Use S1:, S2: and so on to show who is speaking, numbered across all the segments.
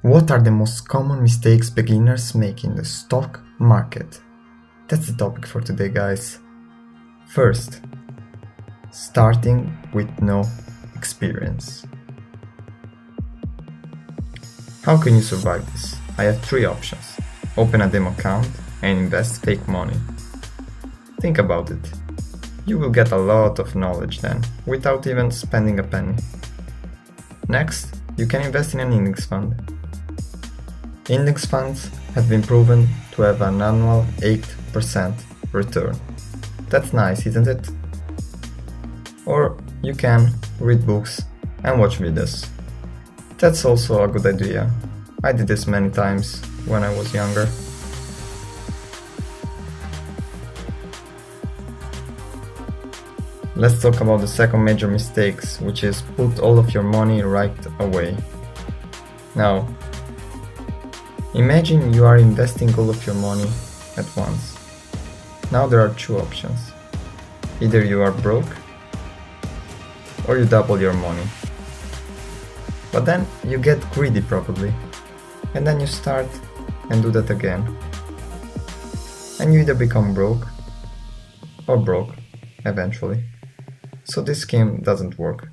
S1: What are the most common mistakes beginners make in the stock market? That's the topic for today, guys. First, starting with no experience. How can you survive this? I have three options. Open a demo account and invest fake money. Think about it. You will get a lot of knowledge then, without even spending a penny. Next, you can invest in an index fund. Index funds have been proven to have an annual 8% return. That's nice, isn't it? Or you can read books and watch videos. That's also a good idea. I did this many times when I was younger. Let's talk about the second major mistake, which is put all of your money right away. Now, imagine you are investing all of your money at once. Now there are two options. Either you are broke or you double your money. But then you get greedy probably, and then you start and do that again. And you either become broke or broke eventually. So this scheme doesn't work.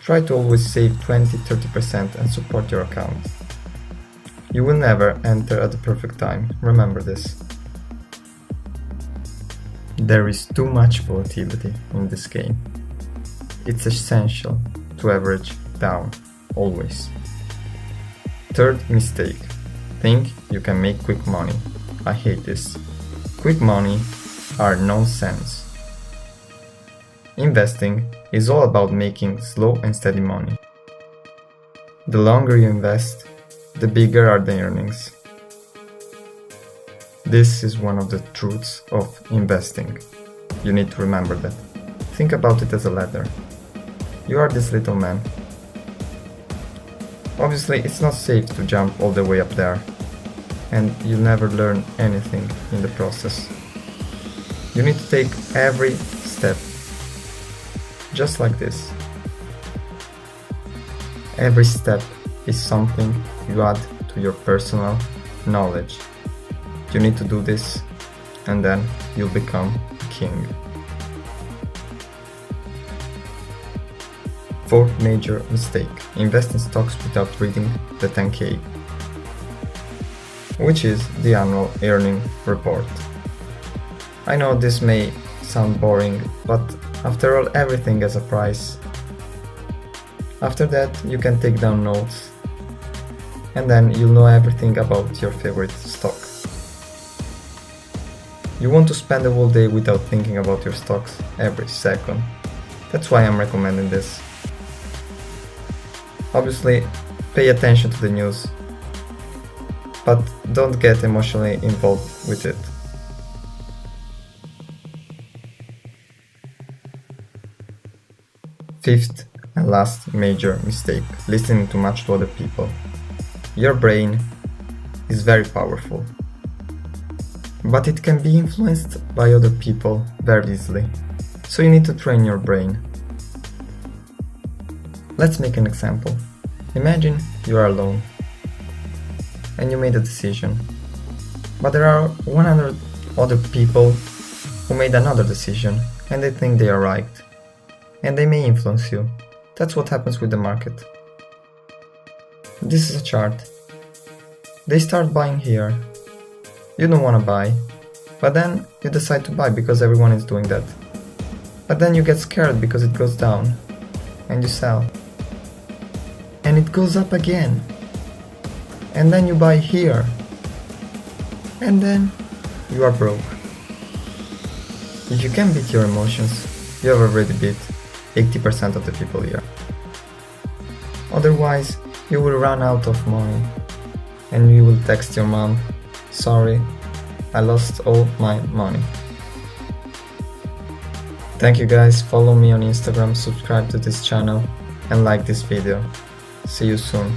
S1: Try to always save 20-30% and support your account. You will never enter at the perfect time, remember this. There is too much volatility in this game. It's essential to average down, always. Third mistake. Think you can make quick money. I hate this. Quick money are nonsense. Investing is all about making slow and steady money. The longer you invest, the bigger are the earnings. This is one of the truths of investing. You need to remember that. Think about it as a ladder. You are this little man. Obviously, it's not safe to jump all the way up there, and you'll never learn anything in the process. You need to take every step, just like this. Every step is something you add to your personal knowledge. You need to do this, and then you'll become king. Fourth major mistake. Invest in stocks without reading the 10K, which is the annual earning report. I know this may sound boring, but after all, everything has a price. After that, you can take down notes, and then you'll know everything about your favorite stock. You want to spend the whole day without thinking about your stocks every second. That's why I'm recommending this. Obviously, pay attention to the news, but don't get emotionally involved with it. Fifth and last major mistake, listening too much to other people. Your brain is very powerful, but it can be influenced by other people very easily, so you need to train your brain. Let's make an example. Imagine you are alone and you made a decision, but there are 100 other people who made another decision and they think they are right, and they may influence you. That's what happens with the market. This is a chart. They start buying here. You don't want to buy, but then you decide to buy because everyone is doing that. But then you get scared because it goes down, and you sell. And it goes up again. And then you buy here. And then you are broke. If you can beat your emotions, you have already beat 80% of the people here. Otherwise, you will run out of money and you will text your mom, "Sorry, I lost all my money." Thank you guys, follow me on Instagram, subscribe to this channel and like this video. See you soon.